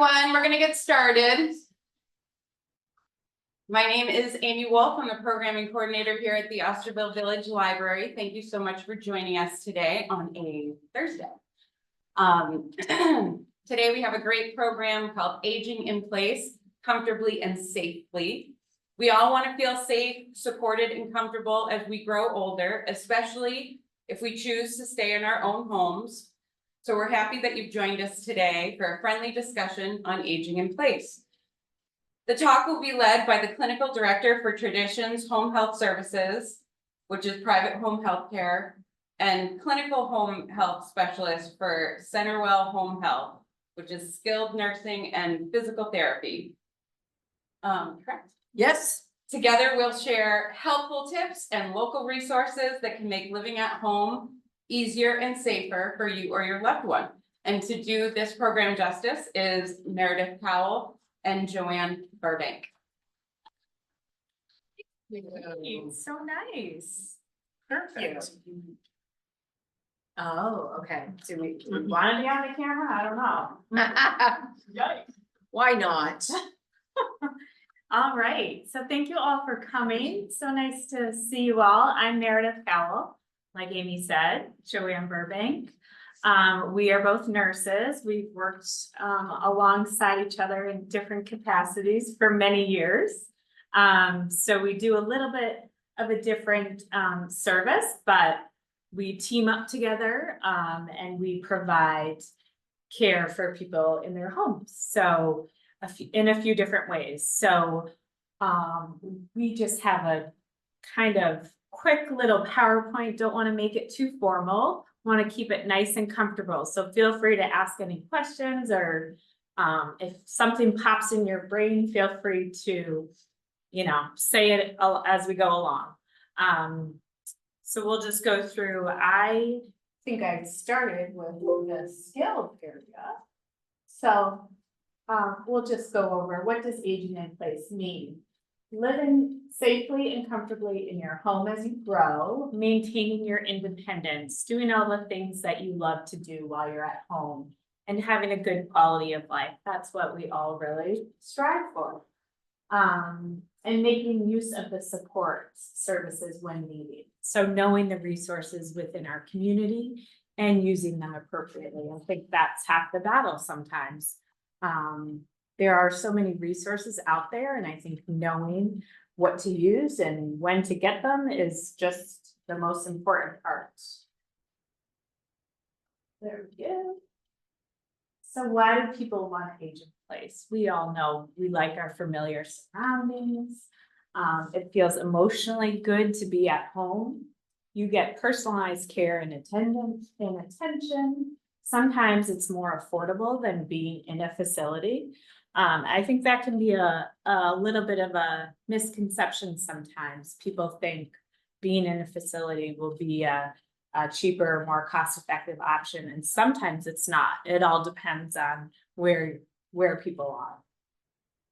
We're gonna get started. My name is Amy Wolf. I'm the programming coordinator here at the Osterville Village Library. Thank you so much for joining us today on a Thursday. Today we have a great program called Aging in Place, Comfortably and Safely. We all want to feel safe, supported, and comfortable as we grow older, especially if we choose to stay in our own homes. So we're happy that you've joined us today for a friendly discussion on aging in place. The talk will be led by the Clinical Director for Traditions Home Health Services, which is private home health care, and Clinical Home Health Specialist for CenterWell Home Health, which is skilled nursing and physical therapy. Correct? Yes. Together, we'll share helpful tips and local resources that can make living at home easier and safer for you or your loved one. And to do this program justice is Meredith Powell and Joanne Burbank. So nice. Perfect. Oh, okay. Do we want to be on the camera? I don't know. Why not? All right. So thank you all for coming. So nice to see you all. I'm Meredith Powell. Like Amy said, Joanne Burbank. We are both nurses. We've worked alongside each other in different capacities for many years. So we do a little bit of a different service, but we team up together and we provide care for people in their homes. So in a few different ways. So we just have a kind of quick little PowerPoint. Don't want to make it too formal. Want to keep it nice and comfortable. So feel free to ask any questions, or if something pops in your brain, feel free to, say it as we go along. So we'll just go through. I think I started with the skill area. So we'll just go over, what does aging in place mean? Living safely and comfortably in your home as you grow, maintaining your independence, doing all the things that you love to do while you're at home, and having a good quality of life. That's what we all really strive for. And making use of the support services when needed. So knowing the resources within our community and using them appropriately. I think that's half the battle sometimes. There are so many resources out there, and I think knowing what to use and when to get them is just the most important part. There we go. So why do people want to age in place? We all know we like our familiar surroundings. It feels emotionally good to be at home. You get personalized care and attendance and attention. Sometimes it's more affordable than being in a facility. I think that can be a little bit of a misconception sometimes. People think being in a facility will be a cheaper, more cost-effective option, and sometimes it's not. It all depends on where people are.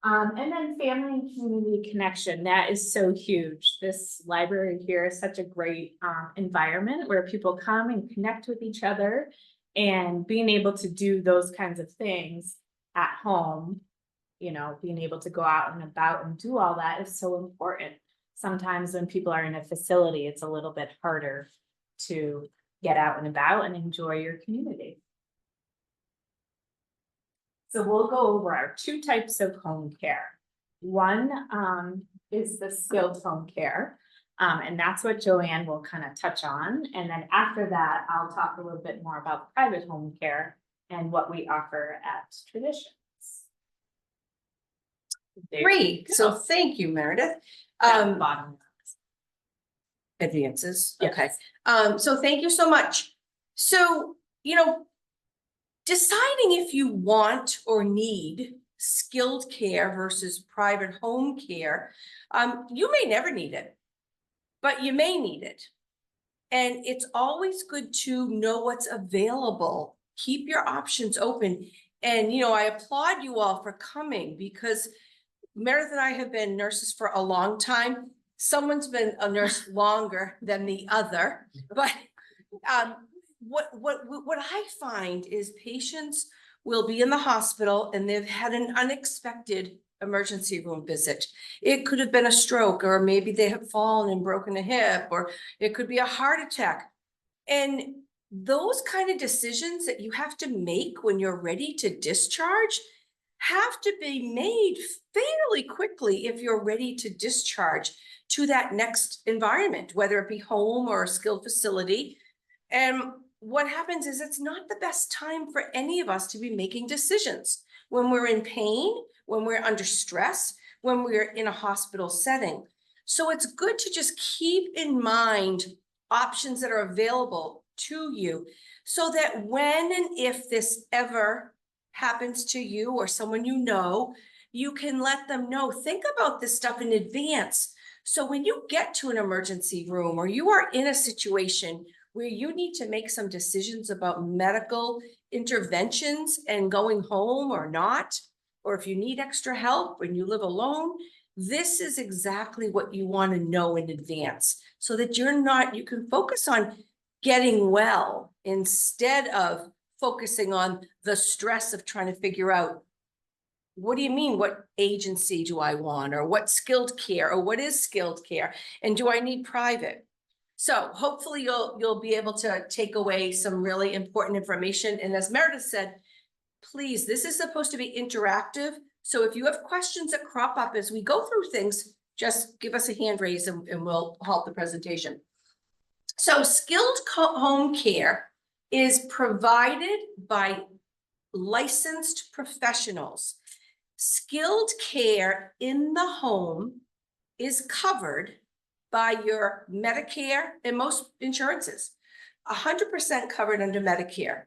And then family and community connection, that is so huge. This library here is such a great environment where people come and connect with each other, and being able to do those kinds of things at home, being able to go out and about and do all that is so important. Sometimes when people are in a facility, it's a little bit harder to get out and about and enjoy your community. So we'll go over our two types of home care. One is the skilled home care. And that's what Joanne will kind of touch on. And then after that, I'll talk a little bit more about private home care and what we offer at Traditions. Great. So thank you, Meredith. Advances. Yes. Okay. So thank you so much. So, deciding if you want or need skilled care versus private home care, you may never need it, but you may need it. And it's always good to know what's available. Keep your options open. And, I applaud you all for coming, because Meredith and I have been nurses for a long time. Someone's been a nurse longer than the other, but what I find is patients will be in the hospital and they've had an unexpected emergency room visit. It could have been a stroke, or maybe they have fallen and broken a hip, or it could be a heart attack. And those kind of decisions that you have to make when you're ready to discharge have to be made fairly quickly if you're ready to discharge to that next environment, whether it be home or a skilled facility. And what happens is it's not the best time for any of us to be making decisions when we're in pain, when we're under stress, when we're in a hospital setting. So it's good to just keep in mind options that are available to you so that when and if this ever happens to you or someone you know, you can let them know, think about this stuff in advance. So when you get to an emergency room or you are in a situation where you need to make some decisions about medical interventions and going home or not, or if you need extra help when you live alone, this is exactly what you want to know in advance so that you can focus on getting well instead of focusing on the stress of trying to figure out, what do you mean? What agency do I want? Or what skilled care? Or what is skilled care? And do I need private? So hopefully you'll be able to take away some really important information. And as Meredith said, please, this is supposed to be interactive. So if you have questions that crop up as we go through things, just give us a hand raise and we'll halt the presentation. So skilled home care is provided by licensed professionals. Skilled care in the home is covered by your Medicare and most insurances, 100% covered under Medicare.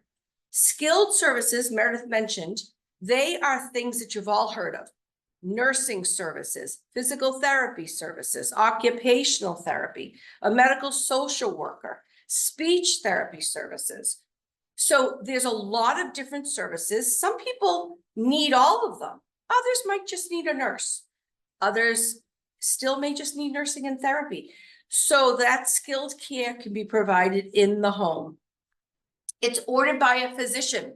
Skilled services, Meredith mentioned, they are things that you've all heard of. Nursing services, physical therapy services, occupational therapy, a medical social worker, speech therapy services. So there's a lot of different services. Some people need all of them. Others might just need a nurse. Others still may just need nursing and therapy. So that skilled care can be provided in the home. It's ordered by a physician.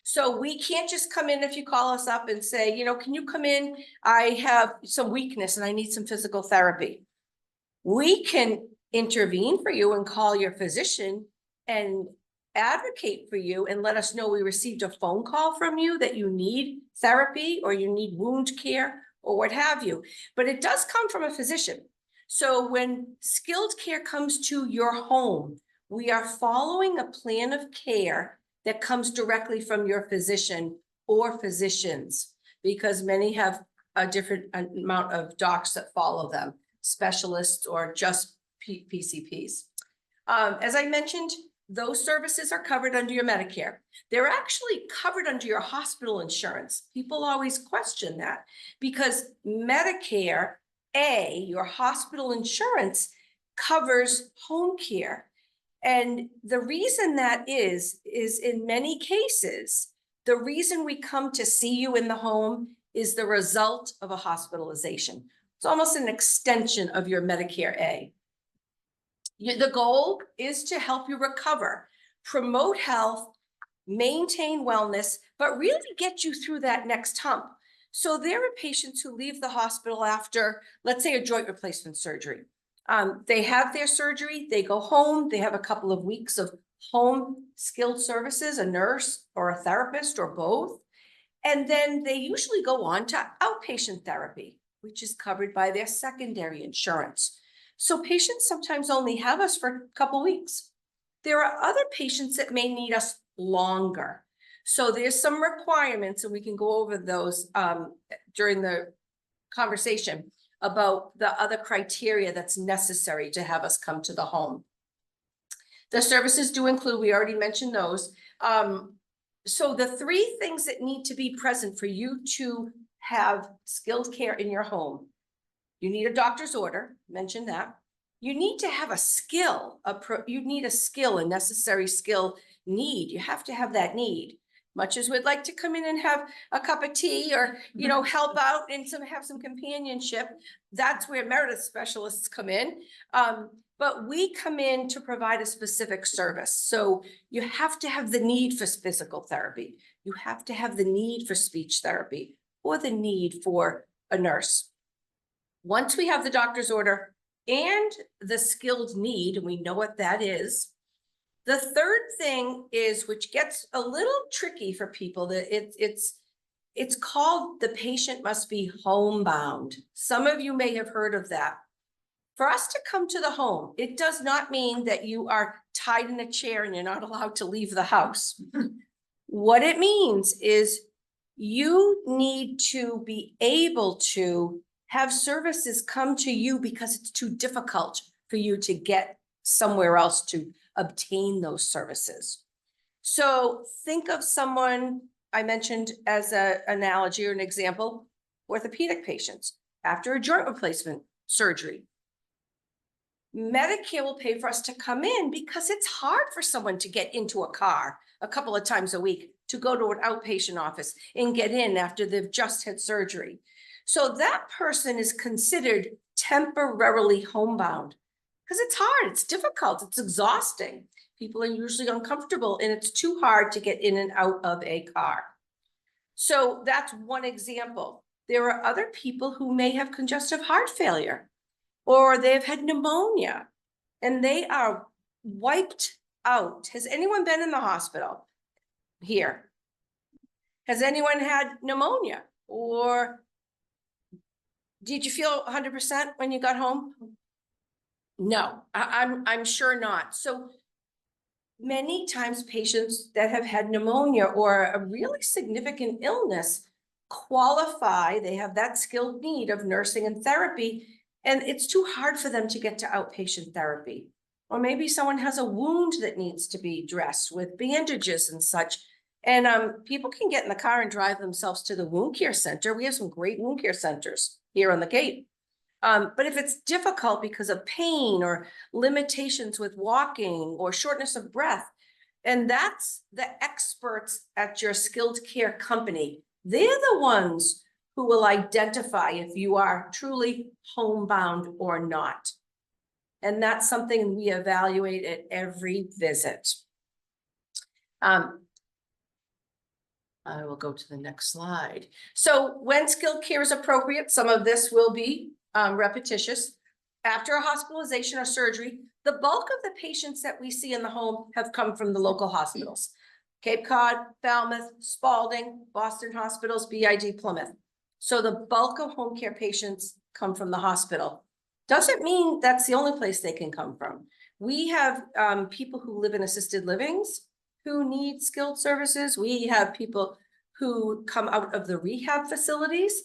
So we can't just come in if you call us up and say, you know, can you come in? I have some weakness and I need some physical therapy. We can intervene for you and call your physician and advocate for you and let us know we received a phone call from you that you need therapy or you need wound care or what have you. But it does come from a physician. So when skilled care comes to your home, we are following a plan of care that comes directly from your physician or physicians, because many have a different amount of docs that follow them, specialists or just PCPs. As I mentioned, those services are covered under your Medicare. They're actually covered under your hospital insurance. People always question that because Medicare, your hospital insurance, covers home care. And the reason that is in many cases, the reason we come to see you in the home is the result of a hospitalization. It's almost an extension of your Medicare A. The goal is to help you recover, promote health, maintain wellness, but really get you through that next hump. So there are patients who leave the hospital after, let's say, a joint replacement surgery. They have their surgery, they go home, they have a couple of weeks of home skilled services, a nurse or a therapist or both. And then they usually go on to outpatient therapy, which is covered by their secondary insurance. So patients sometimes only have us for a couple of weeks. There are other patients that may need us longer. So there's some requirements, and we can go over those during the conversation about the other criteria that's necessary to have us come to the home. The services do include, we already mentioned those. So the three things that need to be present for you to have skilled care in your home: you need a doctor's order, mentioned that. You need to have a skill, you need a skill, a necessary skill need. You have to have that need. Much as we'd like to come in and have a cup of tea or, you know, help out and have some companionship, that's where Meredith specialists come in. but we come in to provide a specific service. So you have to have the need for physical therapy. You have to have the need for speech therapy or the need for a nurse. Once we have the doctor's order and the skilled need, and we know what that is, the third thing is, which gets a little tricky for people, that it's called the patient must be homebound. Some of you may have heard of that. For us to come to the home, it does not mean that you are tied in a chair and you're not allowed to leave the house. What it means is you need to be able to have services come to you because it's too difficult for you to get somewhere else to obtain those services. So think of someone I mentioned as an analogy or an example, orthopedic patients after a joint replacement surgery. Medicare will pay for us to come in because it's hard for someone to get into a car a couple of times a week to go to an outpatient office and get in after they've just had surgery. So that person is considered temporarily homebound because it's hard, it's difficult, it's exhausting. People are usually uncomfortable and it's too hard to get in and out of a car. So that's one example. There are other people who may have congestive heart failure, or they've had pneumonia and they are wiped out. Has anyone been in the hospital here? Has anyone had pneumonia? Or did you feel 100% when you got home? No, I'm sure not. So many times patients that have had pneumonia or a really significant illness qualify, they have that skilled need of nursing and therapy, and it's too hard for them to get to outpatient therapy. Or maybe someone has a wound that needs to be dressed with bandages and such. And people can get in the car and drive themselves to the wound care center. We have some great wound care centers here on the Cape. But if it's difficult because of pain or limitations with walking or shortness of breath, and that's the experts at your skilled care company, they're the ones who will identify if you are truly homebound or not. And that's something we evaluate at every visit. I will go to the next slide. So when skilled care is appropriate, some of this will be repetitious. After a hospitalization or surgery, the bulk of the patients that we see in the home have come from the local hospitals. Cape Cod, Falmouth, Spalding, Boston Hospitals, BID Plymouth. So the bulk of home care patients come from the hospital. Doesn't mean that's the only place they can come from. We have people who live in assisted livings who need skilled services. We have people who come out of the rehab facilities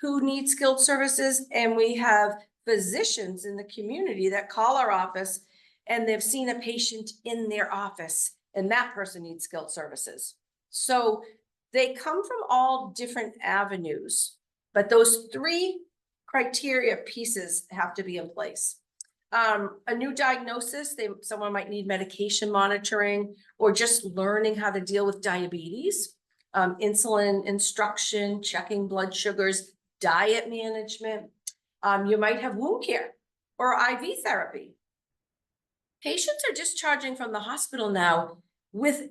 who need skilled services. And we have physicians in the community that call our office and they've seen a patient in their office and that person needs skilled services. So they come from all different avenues, but those three criteria pieces have to be in place. A new diagnosis, someone might need medication monitoring or just learning how to deal with diabetes, insulin instruction, checking blood sugars, diet management. You might have wound care or IV therapy. Patients are discharging from the hospital now with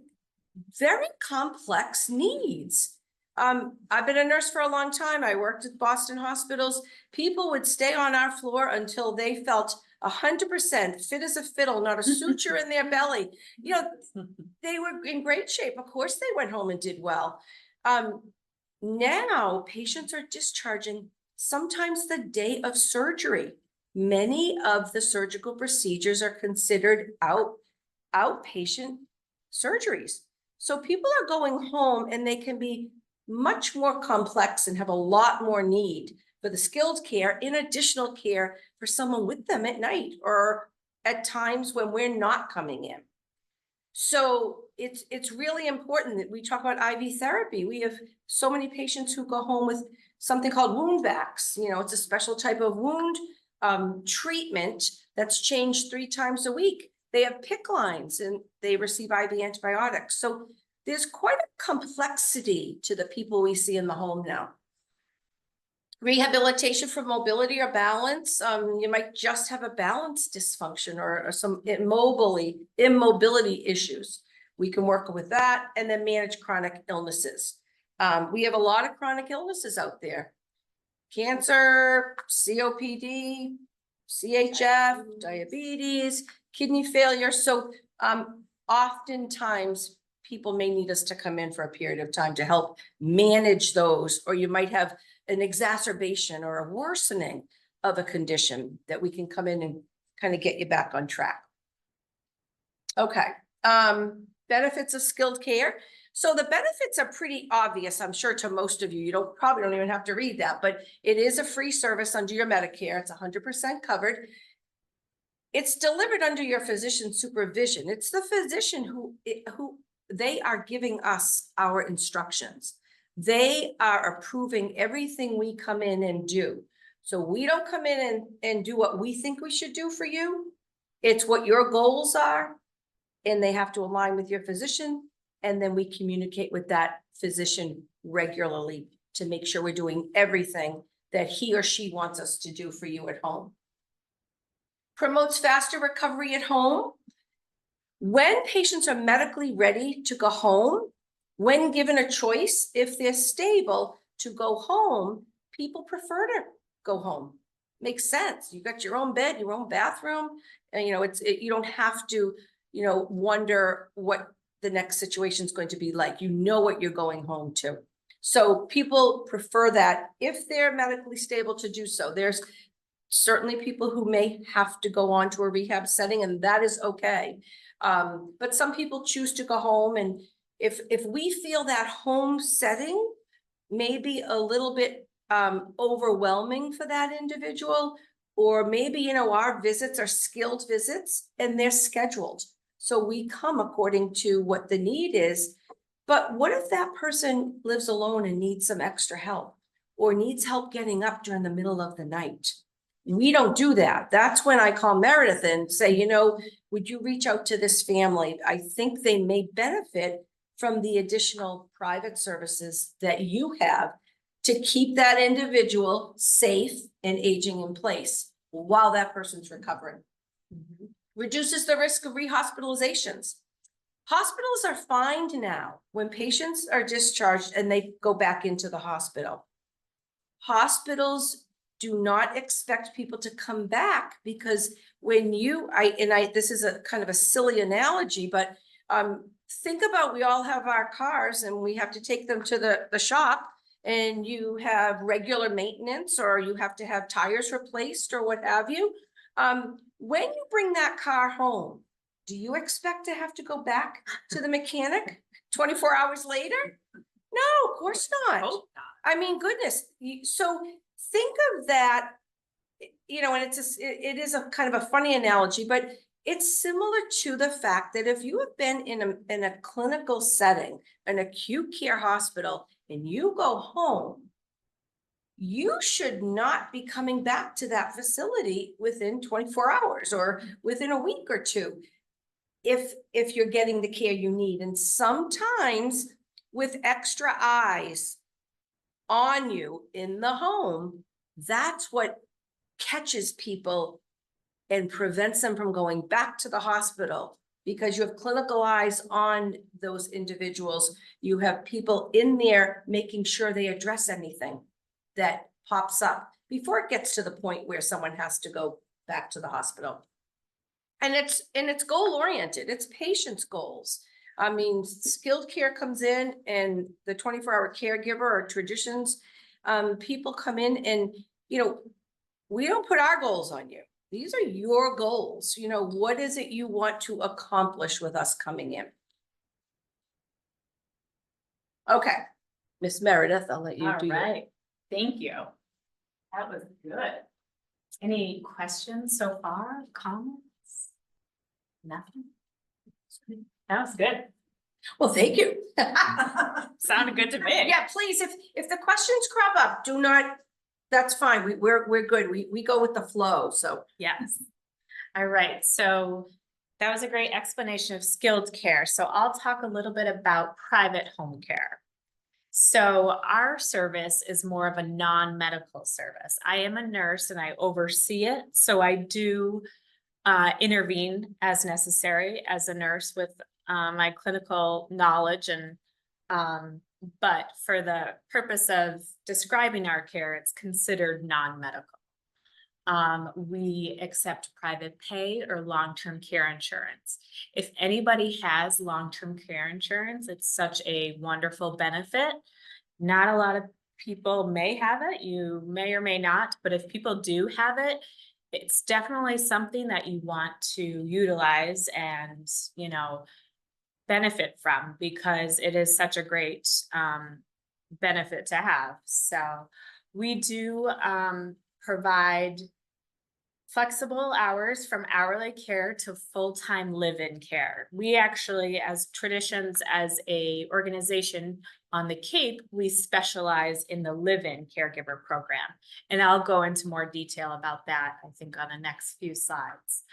very complex needs. I've been a nurse for a long time. I worked at Boston hospitals. People would stay on our floor until they felt 100% fit as a fiddle, not a suture in their belly. You know, they were in great shape. Of course, they went home and did well. Now patients are discharging sometimes the day of surgery. Many of the surgical procedures are considered outpatient surgeries. So people are going home and they can be much more complex and have a lot more need for the skilled care in additional care for someone with them at night or at times when we're not coming in. So it's really important that we talk about IV therapy. We have so many patients who go home with something called wound vacs. You know, it's a special type of wound treatment that's changed 3 times a week. They have PICC lines and they receive IV antibiotics. So there's quite a complexity to the people we see in the home now. Rehabilitation for mobility or balance, you might just have a balance dysfunction or some immobility issues. We can work with that and then manage chronic illnesses. We have a lot of chronic illnesses out there. Cancer, COPD, CHF, diabetes, kidney failure. So oftentimes people may need us to come in for a period of time to help manage those, or you might have an exacerbation or a worsening of a condition that we can come in and kind of get you back on track. Okay, benefits of skilled care. So the benefits are pretty obvious, I'm sure, to most of you. You probably don't even have to read that, but it is a free service under your Medicare. It's 100% covered. It's delivered under your physician's supervision. It's the physician who they are giving us our instructions. They are approving everything we come in and do. So we don't come in and do what we think we should do for you. It's what your goals are, and they have to align with your physician. And then we communicate with that physician regularly to make sure we're doing everything that he or she wants us to do for you at home. Promotes faster recovery at home. When patients are medically ready to go home, when given a choice, if they're stable to go home, people prefer to go home. Makes sense. You got your own bed, your own bathroom, and you don't have to, wonder what the next situation is going to be like. You know what you're going home to. So people prefer that if they're medically stable to do so. There's certainly people who may have to go on to a rehab setting, and that is okay. But some people choose to go home, and if we feel that home setting may be a little bit overwhelming for that individual, or maybe, our visits are skilled visits and they're scheduled. So we come according to what the need is. But what if that person lives alone and needs some extra help, or needs help getting up during the middle of the night? We don't do that. That's when I call Meredith and say, would you reach out to this family? I think they may benefit from the additional private services that you have to keep that individual safe and aging in place while that person's recovering. Mm-hmm. Reduces the risk of rehospitalizations. Hospitals are fined now when patients are discharged and they go back into the hospital. Hospitals do not expect people to come back, because when this is a kind of a silly analogy, but think about, we all have our cars and we have to take them to the shop, and you have regular maintenance, or you have to have tires replaced or what have you. When you bring that car home, do you expect to have to go back to the mechanic 24 hours later? No, of course not. Hope not. I mean, goodness. So think of that, and it is a kind of a funny analogy, but it's similar to the fact that if you have been in a clinical setting, an acute care hospital, and you go home, you should not be coming back to that facility within 24 hours or within a week or two, if you're getting the care you need. And sometimes with extra eyes on you in the home, that's what catches people and prevents them from going back to the hospital, because you have clinical eyes on those individuals. You have people in there making sure they address anything that pops up before it gets to the point where someone has to go back to the hospital. And it's goal oriented. It's patients' goals. I mean, skilled care comes in, and the 24-hour caregiver or traditions, people come in and, we don't put our goals on you. These are your goals. What is it you want to accomplish with us coming in? Okay, Miss Meredith, I'll let you do it. All right, thank you. That was good. Any questions so far? Comments? Nothing? That was good. Well, thank you. Sounded good to me. Yeah, please, if the questions crop up, do not, that's fine. We're good. We go with the flow, so. Yes. All right, so that was a great explanation of skilled care. So I'll talk a little bit about private home care. So our service is more of a non-medical service. I am a nurse and I oversee it. So I do intervene as necessary as a nurse with my clinical knowledge and but for the purpose of describing our care, it's considered non-medical. We accept private pay or long-term care insurance. If anybody has long-term care insurance, it's such a wonderful benefit. Not a lot of people may have it, you may or may not, but if people do have it, it's definitely something that you want to utilize and, you know, benefit from because it is such a great benefit to have. So we do provide flexible hours from hourly care to full-time live-in care. We actually, as Traditions, as a organization on the Cape, we specialize in the live-in caregiver program. And I'll go into more detail about that, I think, on the next few slides.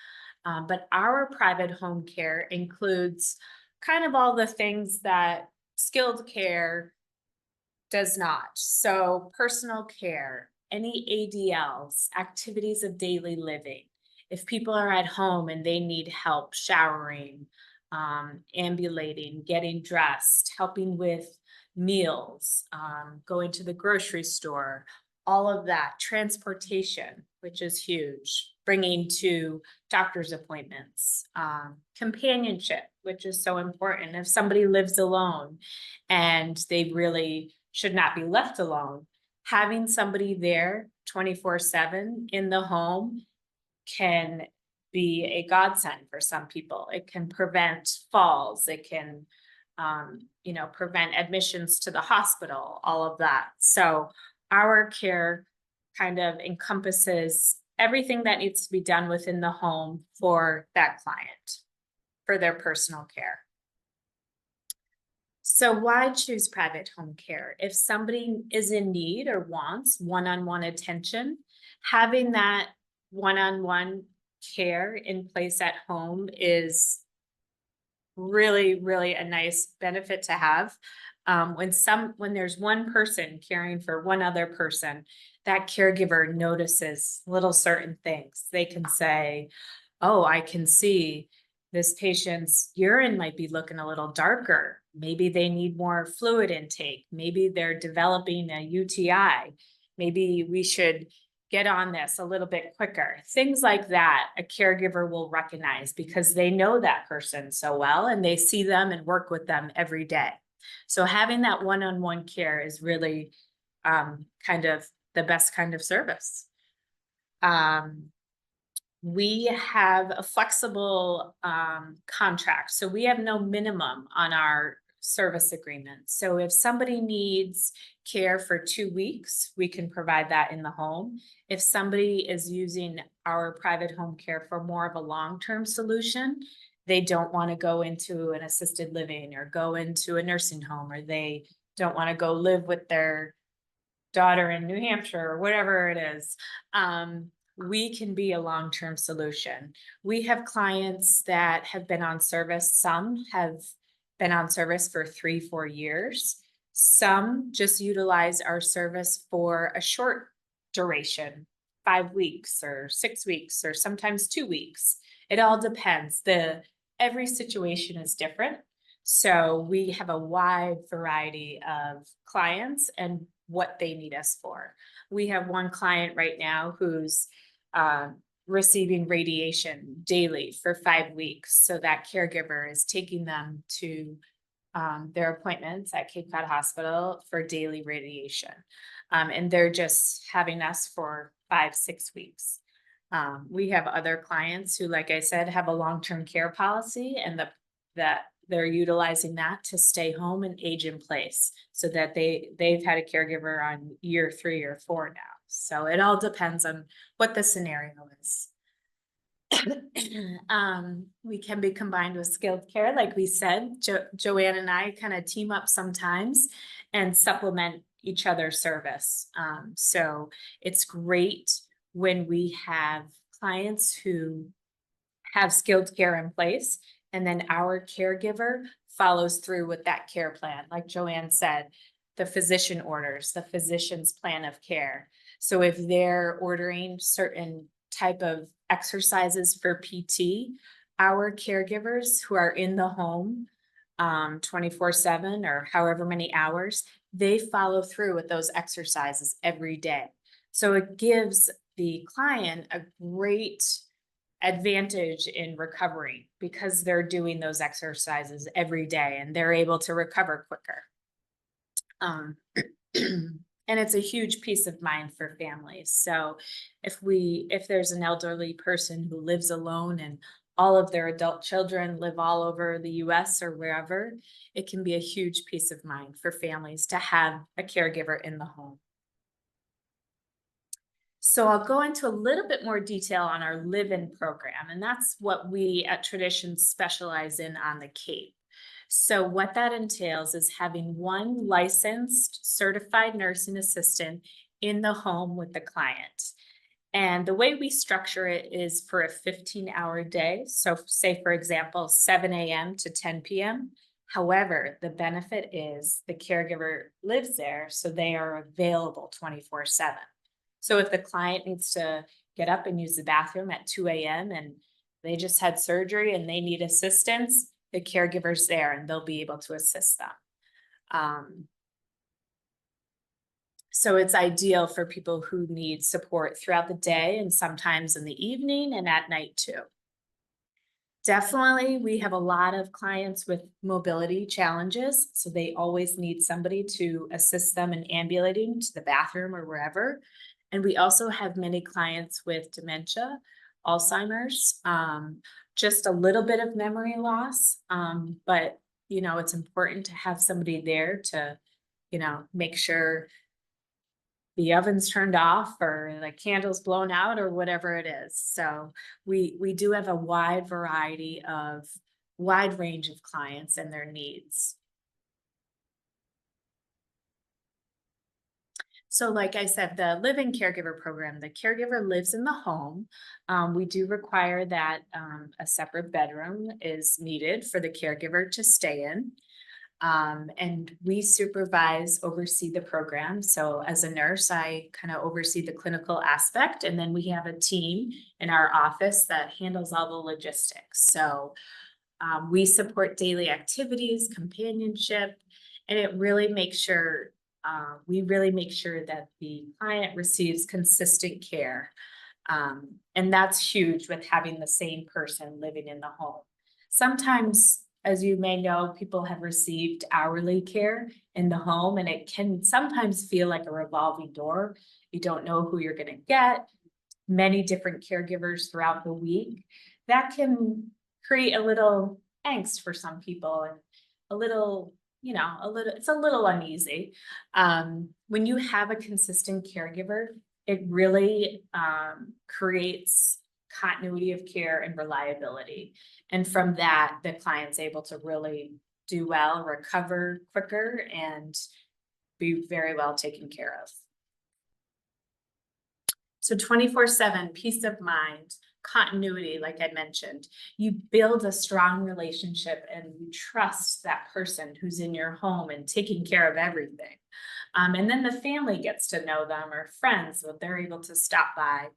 But our private home care includes kind of all the things that skilled care does not. So personal care, any ADLs, activities of daily living. If people are at home and they need help showering, ambulating, getting dressed, helping with meals, going to the grocery store, all of that, transportation, which is huge, bringing to doctor's appointments, companionship, which is so important. If somebody lives alone and they really should not be left alone, having somebody there 24/7 in the home can be a godsend for some people. It can prevent falls. It can, you know, prevent admissions to the hospital, all of that. So our care kind of encompasses everything that needs to be done within the home for that client, for their personal care. So why choose private home care? If somebody is in need or wants one-on-one attention, having that one-on-one care in place at home is really, really a nice benefit to have. When there's one person caring for one other person, that caregiver notices little certain things. They can say, oh, I can see this patient's urine might be looking a little darker. Maybe they need more fluid intake. Maybe they're developing a UTI. Maybe we should get on this a little bit quicker. Things like that, a caregiver will recognize because they know that person so well and they see them and work with them every day. So having that one-on-one care is really kind of the best kind of service. We have a flexible contract. So we have no minimum on our service agreement. So if somebody needs care for 2 weeks, we can provide that in the home. If somebody is using our private home care for more of a long-term solution, they don't want to go into an assisted living or go into a nursing home, or they don't want to go live with their daughter in New Hampshire or whatever it is. We can be a long-term solution. We have clients that have been on service. Some have been on service for 3-4 years. Some just utilize our service for a short duration, 5 weeks or 6 weeks, or sometimes 2 weeks. It all depends. Every situation is different. So we have a wide variety of clients and what they need us for. We have one client right now who's receiving radiation daily for 5 weeks. So that caregiver is taking them to their appointments at Cape Cod Hospital for daily radiation. And they're just having us for 5-6 weeks. We have other clients who, like I said, have a long-term care policy, and that they're utilizing that to stay home and age in place, so that they've had a caregiver on year 3 or 4 now. So it all depends on what the scenario is. We can be combined with skilled care, like we said. Joanne and I kind of team up sometimes and supplement each other's service. So it's great when we have clients who have skilled care in place, and then our caregiver follows through with that care plan. Like Joanne said, the physician orders, the physician's plan of care. So if they're ordering certain type of exercises for PT, our caregivers who are in the home 24/7 or however many hours, they follow through with those exercises every day. So it gives the client a great advantage in recovery because they're doing those exercises every day and they're able to recover quicker. And it's a huge peace of mind for families. So if there's an elderly person who lives alone and all of their adult children live all over the US or wherever, it can be a huge peace of mind for families to have a caregiver in the home. So I'll go into a little bit more detail on our live-in program, and that's what we at Tradition specialize in on the Cape. So what that entails is having one licensed certified nursing assistant in the home with the client. And the way we structure it is for a 15-hour day. So say, for example, 7 a.m. to 10 p.m. However, the benefit is the caregiver lives there, so they are available 24/7. So if the client needs to get up and use the bathroom at 2 a.m. and they just had surgery and they need assistance, the caregiver's there and they'll be able to assist them. So it's ideal for people who need support throughout the day and sometimes in the evening and at night too. Definitely, we have a lot of clients with mobility challenges, so they always need somebody to assist them in ambulating to the bathroom or wherever. And we also have many clients with dementia, Alzheimer's, just a little bit of memory loss. But, it's important to have somebody there to, make sure the oven's turned off or the candles blown out or whatever it is. So we do have a wide range of clients and their needs. So like I said, the live-in caregiver program, the caregiver lives in the home. We do require that a separate bedroom is needed for the caregiver to stay in. And we oversee the program. So as a nurse, I kind of oversee the clinical aspect. And then we have a team in our office that handles all the logistics. So we support daily activities, companionship, and we really make sure that the client receives consistent care. And that's huge with having the same person living in the home. Sometimes, as you may know, people have received hourly care in the home, and it can sometimes feel like a revolving door. You don't know who you're going to get, many different caregivers throughout the week. That can create a little angst for some people and it's a little uneasy. When you have a consistent caregiver, it really creates continuity of care and reliability. And from that, the client's able to really do well, recover quicker, and be very well taken care of. So 24/7 peace of mind, continuity, like I mentioned, you build a strong relationship and you trust that person who's in your home and taking care of everything. And then the family gets to know them, or friends, so they're able to stop by.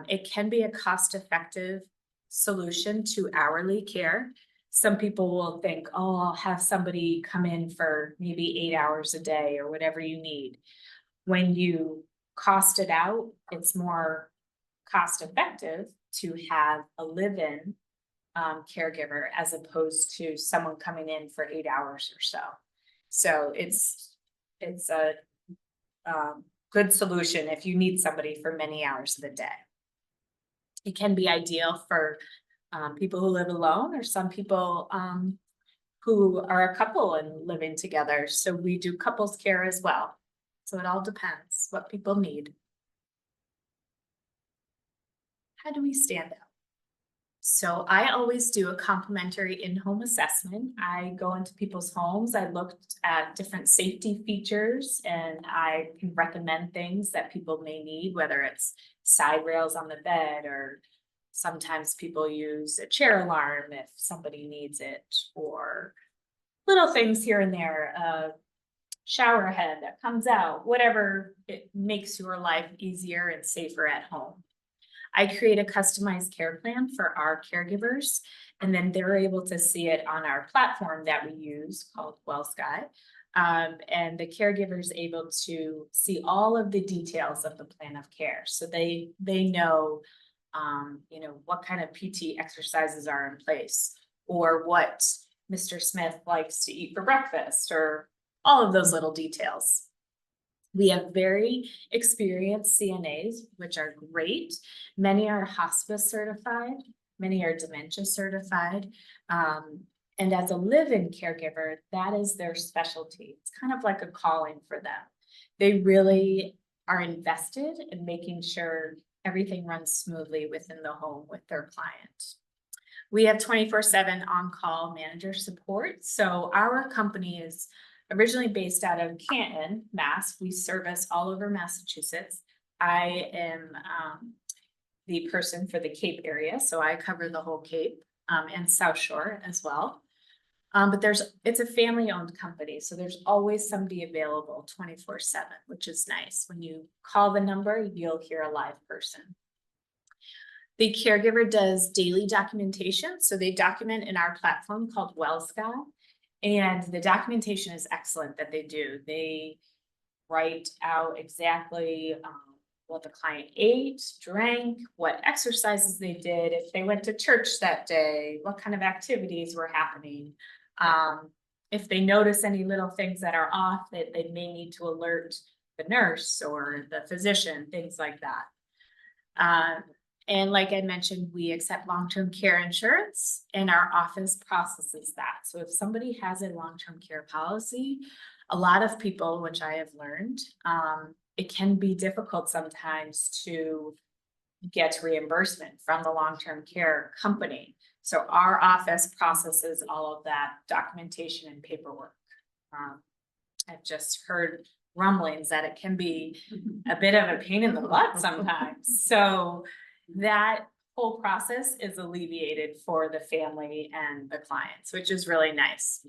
It can be a cost-effective solution to hourly care. Some people will think, oh, I'll have somebody come in for maybe 8 hours a day or whatever you need. When you cost it out, it's more cost-effective to have a live-in caregiver as opposed to someone coming in for 8 hours or so. So it's a good solution if you need somebody for many hours of the day. It can be ideal for people who live alone, or some people who are a couple and living together. So we do couples care as well. So it all depends what people need. How do we stand out? So I always do a complimentary in-home assessment. I go into people's homes. I looked at different safety features, and I can recommend things that people may need, whether it's side rails on the bed, or sometimes people use a chair alarm if somebody needs it, or little things here and there, shower head that comes out, whatever it makes your life easier and safer at home. I create a customized care plan for our caregivers, and then they're able to see it on our platform that we use called WellSky. And the caregiver is able to see all of the details of the plan of care. So they know, what kind of PT exercises are in place, or what Mr. Smith likes to eat for breakfast, or all of those little details. We have very experienced CNAs, which are great. Many are hospice certified, many are dementia certified. And as a live-in caregiver, that is their specialty. It's kind of like a calling for them. They really are invested in making sure everything runs smoothly within the home with their client. We have 24/7 on-call manager support. So our company is originally based out of Canton, Mass. We service all over Massachusetts. I am the person for the Cape area, so I cover the whole Cape and South Shore as well. But it's a family-owned company, so there's always somebody available 24/7, which is nice. When you call the number, you'll hear a live person. The caregiver does daily documentation, so they document in our platform called WellSky, and the documentation is excellent that they do. They write out exactly what the client ate, drank, what exercises they did, if they went to church that day, what kind of activities were happening. If they notice any little things that are off, that they may need to alert the nurse or the physician, things like that. And like I mentioned, we accept long-term care insurance, and our office processes that. So if somebody has a long-term care policy, a lot of people, which I have learned, it can be difficult sometimes to get reimbursement from the long-term care company. So our office processes all of that documentation and paperwork. I've just heard rumblings that it can be a bit of a pain in the butt sometimes. So that whole process is alleviated for the family and the clients, which is really nice.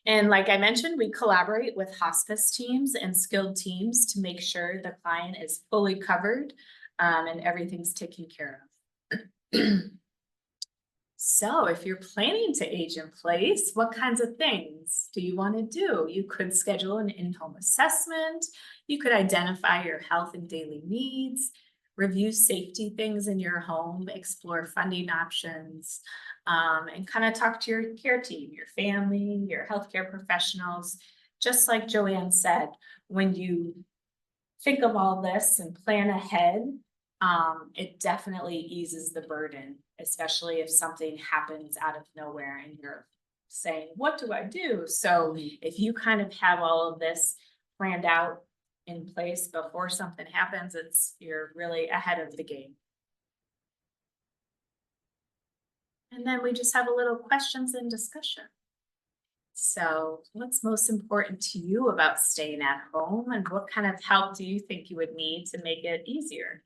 And like I mentioned, we collaborate with hospice teams and skilled teams to make sure the client is fully covered and everything's taken care of. So if you're planning to age in place, what kinds of things do you want to do? You could schedule an in-home assessment. You could identify your health and daily needs, review safety things in your home, explore funding options, and kind of talk to your care team, your family, your healthcare professionals. Just like Joanne said, when you think of all this and plan ahead, it definitely eases the burden, especially if something happens out of nowhere and you're saying, what do I do? So if you kind of have all of this planned out in place before something happens, you're really ahead of the game. And then we just have a little questions and discussion. So what's most important to you about staying at home, and what kind of help do you think you would need to make it easier?